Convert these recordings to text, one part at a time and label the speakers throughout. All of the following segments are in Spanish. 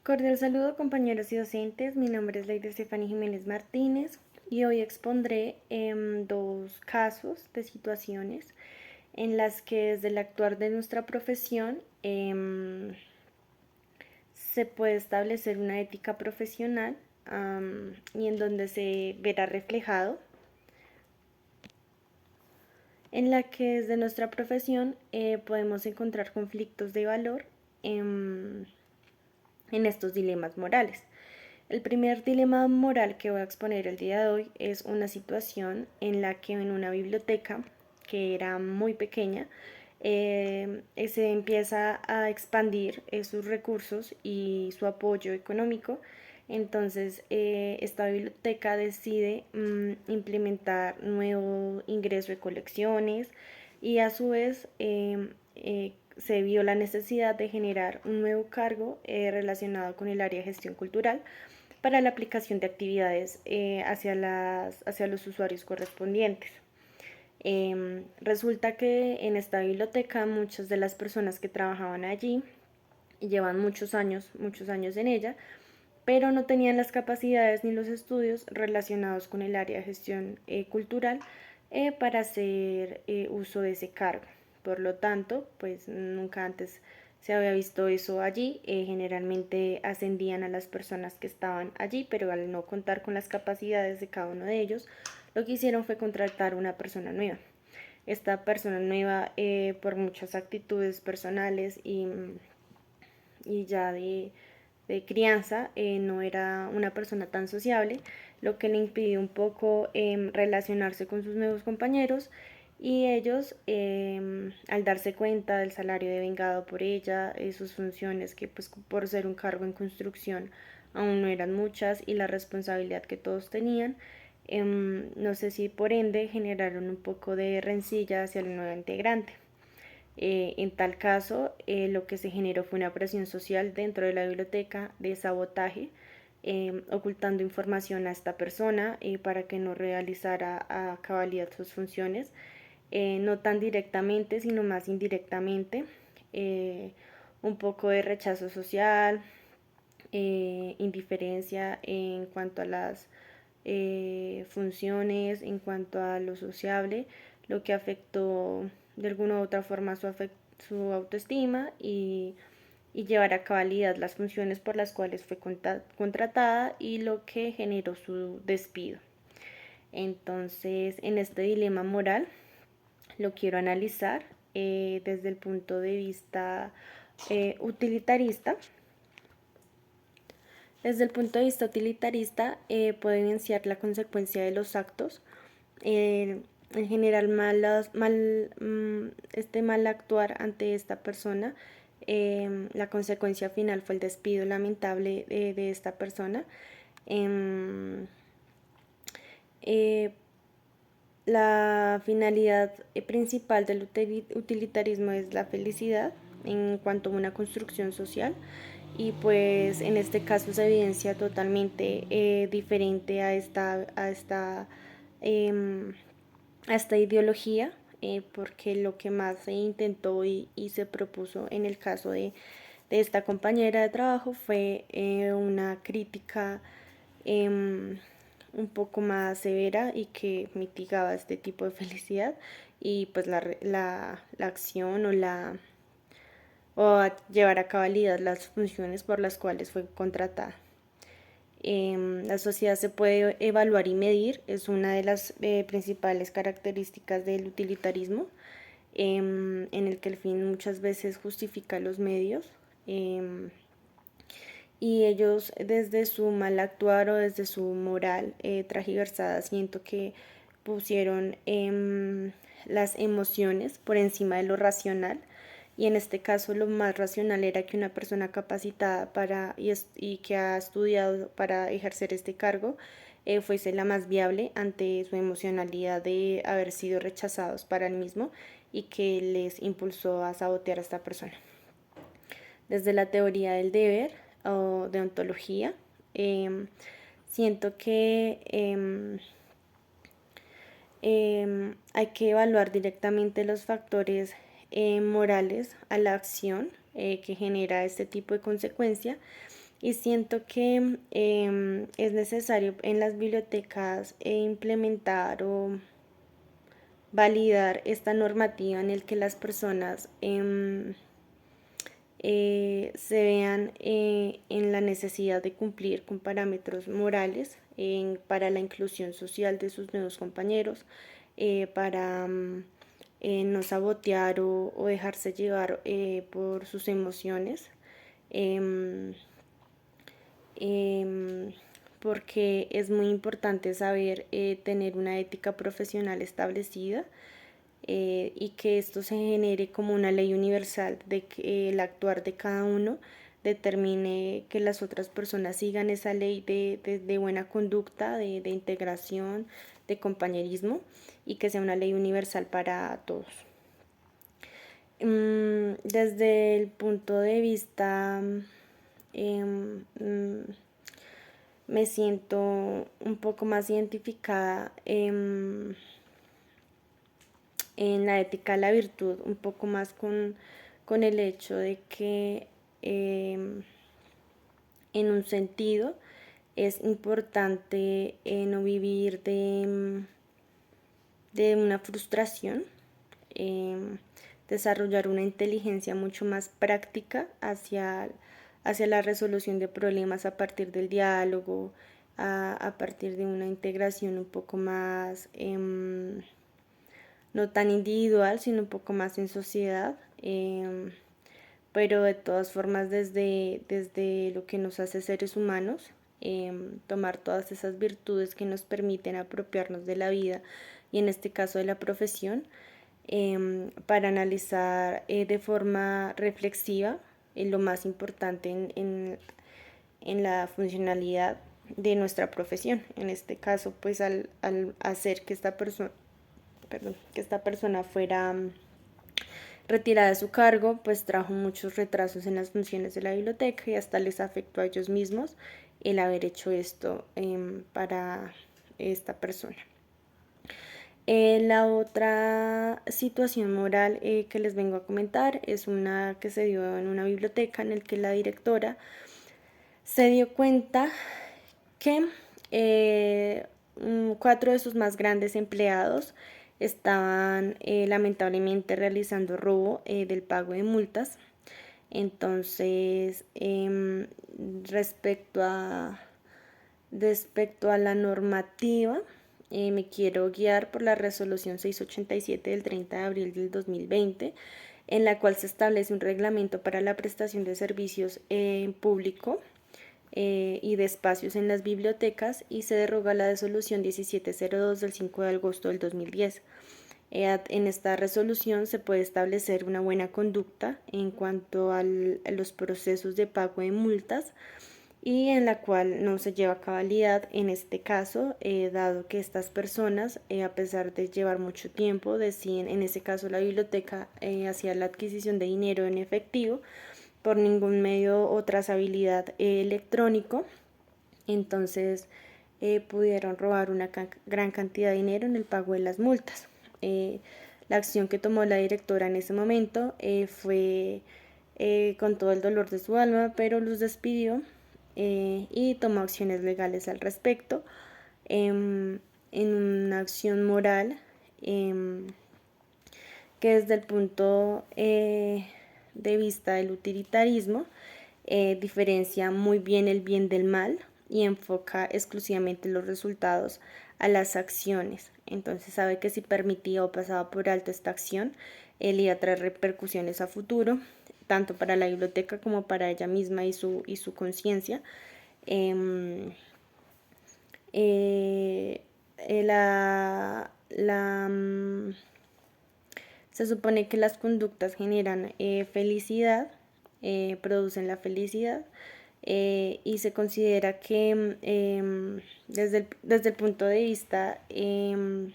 Speaker 1: Cordial saludo, compañeros y docentes. Mi nombre es Lady Stephanie Jiménez Martínez y hoy expondré dos casos de situaciones en las que desde el actuar de nuestra profesión se puede establecer una ética profesional y en donde se verá reflejado en la que desde nuestra profesión podemos encontrar conflictos de valor en estos dilemas morales. El primer dilema moral que voy a exponer el día de hoy es una situación en la que en una biblioteca que era muy pequeña se empieza a expandir sus recursos y su apoyo económico. Entonces esta biblioteca decide implementar nuevo ingreso de colecciones y a su vez se vio la necesidad de generar un nuevo cargo relacionado con el área de gestión cultural para la aplicación de actividades hacia los usuarios correspondientes. Resulta que en esta biblioteca muchas de las personas que trabajaban allí llevan muchos años en ella, pero no tenían las capacidades ni los estudios relacionados con el área de gestión cultural para hacer uso de ese cargo. Por lo tanto, pues nunca antes se había visto eso allí. Generalmente ascendían a las personas que estaban allí, pero al no contar con las capacidades de cada uno de ellos, lo que hicieron fue contratar una persona nueva. Esta persona nueva, por muchas actitudes personales y ya de crianza, no era una persona tan sociable, lo que le impidió un poco relacionarse con sus nuevos compañeros y ellos, al darse cuenta del salario devengado por ella, sus funciones que pues por ser un cargo en construcción aún no eran muchas y la responsabilidad que todos tenían, no sé si por ende generaron un poco de rencilla hacia el nuevo integrante. En tal caso, lo que se generó fue una presión social dentro de la biblioteca de sabotaje, ocultando información a esta persona para que no realizara a cabalidad sus funciones, no tan directamente, sino más indirectamente. Un poco de rechazo social, indiferencia en cuanto a las funciones, en cuanto a lo sociable, lo que afectó de alguna u otra forma su autoestima y llevar a cabalidad las funciones por las cuales fue contratada y lo que generó su despido. Entonces, en este dilema moral lo quiero analizar desde el punto de vista utilitarista. Desde el punto de vista utilitarista, puede evidenciar la consecuencia de los actos, en general este mal actuar ante esta persona. La consecuencia final fue el despido lamentable de esta persona. Em, eh, la finalidad principal del utilitarismo es la felicidad en cuanto a una construcción social y pues en este caso se evidencia totalmente diferente eh, a esta ideología, porque lo que más se intentó y se propuso en el caso de esta compañera de trabajo fue una crítica un poco más severa y que mitigaba este tipo de felicidad y pues la acción o a llevar a cabalidad las funciones por las cuales fue contratada. La sociedad se puede evaluar y medir, es una de las principales características del utilitarismo, en el que el fin muchas veces justifica los medios. Y ellos desde su mal actuar o desde su moral tragiversada siento que pusieron las emociones por encima de lo racional y en este caso lo más racional era que una persona capacitada y que ha estudiado para ejercer este cargo fuese la más viable ante su emocionalidad de haber sido rechazados para el mismo y que les impulsó a sabotear a esta persona. Desde la teoría del deber o de ontología, siento que hay que evaluar directamente los factores morales a la acción que genera este tipo de consecuencia Y siento que es necesario en las bibliotecas implementar o validar esta normativa en el que las personas se vean en la necesidad de cumplir con parámetros morales para la inclusión social de sus nuevos compañeros, para no sabotear o dejarse llevar por sus emociones. em, em, Porque es muy importante saber tener una ética profesional establecida, y que esto se genere como una ley universal de que el actuar de cada uno determine que las otras personas sigan esa ley de buena conducta, de integración, de compañerismo, y que sea una ley universal para todos. Desde el punto de vista, me siento un poco más identificada en la ética de la virtud, un poco más con el hecho de que en un sentido es importante no vivir de una frustración, desarrollar una inteligencia mucho más práctica hacia la resolución de problemas a partir del diálogo, a partir de una integración un poco más no tan individual, sino un poco más en sociedad, pero de todas formas desde lo que nos hace seres humanos, tomar todas esas virtudes que nos permiten apropiarnos de la vida y en este caso de la profesión, para analizar de forma reflexiva lo más importante en la funcionalidad de nuestra profesión. En este caso, pues al hacer que esta persona, que esta persona fuera retirada de su cargo, pues trajo muchos retrasos en las funciones de la biblioteca y hasta les afectó a ellos mismos el haber hecho esto para esta persona. La otra situación moral que les vengo a comentar es una que se dio en una biblioteca en el que la directora se dio cuenta que 4 de sus más grandes empleados estaban lamentablemente realizando robo del pago de multas. Entonces, respecto a la normativa, me quiero guiar por la resolución 687 del 30 de abril del 2020, en la cual se establece un reglamento para la prestación de servicios en público y de espacios en las bibliotecas, y se deroga la resolución 1702 del 5 de agosto del 2010. En esta resolución se puede establecer una buena conducta en cuanto a los procesos de pago de multas, y en la cual no se lleva cabalidad en este caso, dado que estas personas, a pesar de llevar mucho tiempo, deciden, en ese caso la biblioteca, hacía la adquisición de dinero en efectivo por ningún medio o trazabilidad electrónico. Entonces pudieron robar una gran cantidad de dinero en el pago de las multas. La acción que tomó la directora en ese momento fue con todo el dolor de su alma, pero los despidió y tomó acciones legales al respecto, en una acción moral que desde el punto de vista del utilitarismo diferencia muy bien el bien del mal y enfoca exclusivamente los resultados a las acciones. Entonces sabe que si permitía o pasaba por alto esta acción, él iba a traer repercusiones a futuro, tanto para la biblioteca como para ella misma y su conciencia. Eh, eh, la, Se supone que las conductas generan felicidad, producen la felicidad, y se considera que desde el punto de vista de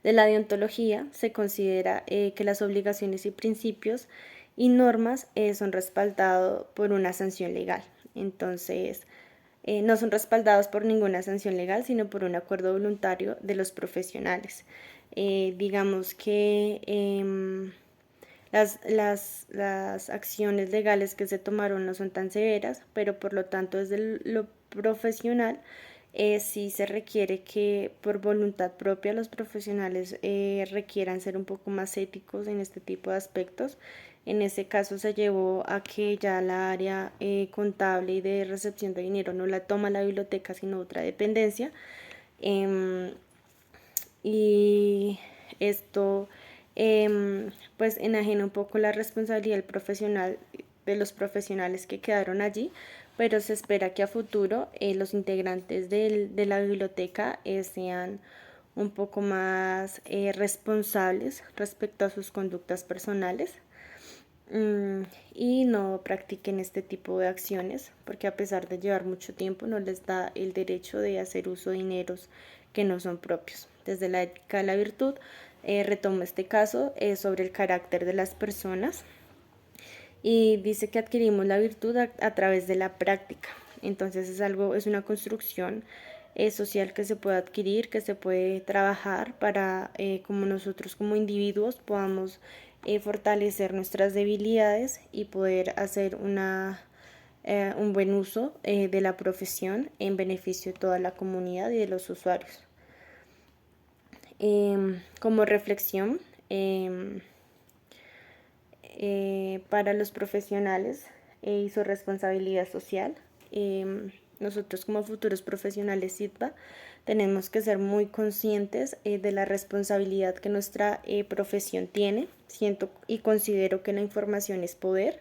Speaker 1: la deontología, se considera que las obligaciones y principios y normas son respaldados por una sanción legal. Entonces, no son respaldados por ninguna sanción legal, sino por un acuerdo voluntario de los profesionales. Digamos que las acciones legales que se tomaron no son tan severas, pero por lo tanto desde lo profesional sí se requiere que por voluntad propia los profesionales requieran ser un poco más éticos en este tipo de aspectos. En ese caso se llevó a que ya la área contable y de recepción de dinero no la toma la biblioteca, sino otra dependencia. Em, y esto pues enajena un poco la responsabilidad del profesional, de los profesionales que quedaron allí, pero se espera que a futuro los integrantes de la biblioteca sean un poco más responsables respecto a sus conductas personales y no practiquen este tipo de acciones, porque a pesar de llevar mucho tiempo no les da el derecho de hacer uso de dineros que no son propios. Desde la ética de la virtud, retomo este caso sobre el carácter de las personas y dice que adquirimos la virtud a través de la práctica. Entonces es una construcción social que se puede adquirir, que se puede trabajar para como nosotros como individuos podamos fortalecer nuestras debilidades y poder hacer un buen uso de la profesión en beneficio de toda la comunidad y de los usuarios. Como reflexión, para los profesionales y su responsabilidad social. Nosotros como futuros profesionales SITBA tenemos que ser muy conscientes de la responsabilidad que nuestra profesión tiene. Siento y considero que la información es poder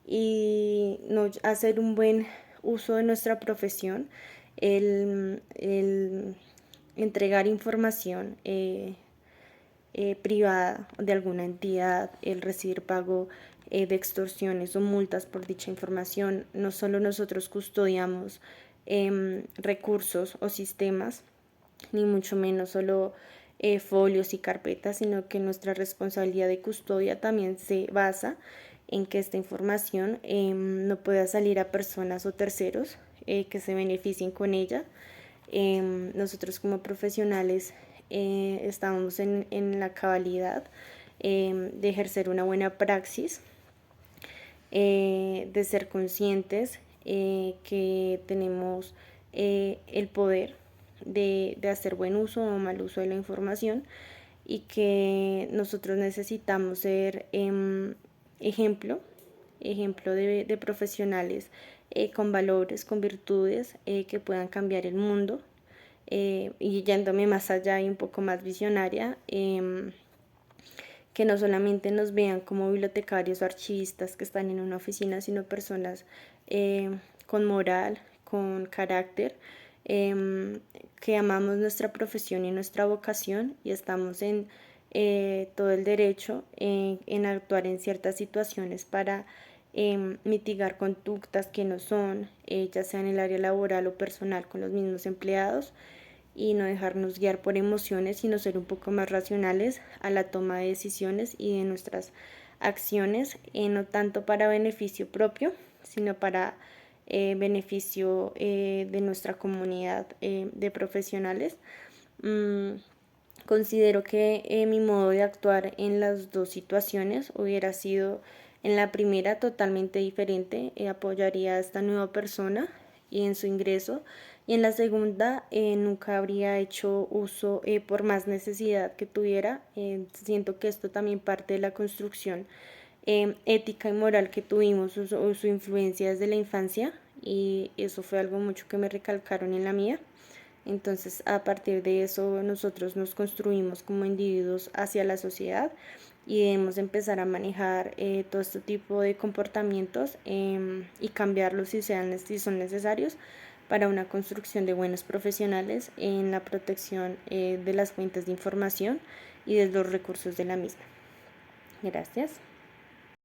Speaker 1: y no hacer un buen uso de nuestra profesión, el entregar información privada de alguna entidad, el recibir pago de extorsiones o multas por dicha información. No solo nosotros custodiamos recursos o sistemas, ni mucho menos solo folios y carpetas, sino que nuestra responsabilidad de custodia también se basa en que esta información no pueda salir a personas o terceros que se beneficien con ella. Nosotros como profesionales estamos en la cabalidad de ejercer una buena praxis, de ser conscientes que tenemos el poder de hacer buen uso o mal uso de la información y que nosotros necesitamos ser ejemplo de profesionales con valores, con virtudes que puedan cambiar el mundo. Y yéndome más allá y un poco más visionaria, que no solamente nos vean como bibliotecarios o archivistas que están en una oficina, sino personas con moral, con carácter, que amamos nuestra profesión y nuestra vocación y estamos en todo el derecho en actuar en ciertas situaciones para mitigar conductas que no son, ya sea en el área laboral o personal con los mismos empleados, y no dejarnos guiar por emociones, sino ser un poco más racionales a la toma de decisiones y de nuestras acciones, no tanto para beneficio propio, sino para beneficio de nuestra comunidad de profesionales. Considero que mi modo de actuar en las dos situaciones hubiera sido en la primera totalmente diferente, apoyaría a esta nueva persona y en su ingreso, y en la segunda nunca habría hecho uso por más necesidad que tuviera. Siento que esto también parte de la construcción ética y moral que tuvimos, su influencia desde la infancia, y eso fue algo mucho que me recalcaron en la mía. Entonces, a partir de eso, nosotros nos construimos como individuos hacia la sociedad y debemos empezar a manejar todo este tipo de comportamientos y cambiarlos si son necesarios para una construcción de buenos profesionales en la protección de las fuentes de información y de los recursos de la misma. Gracias.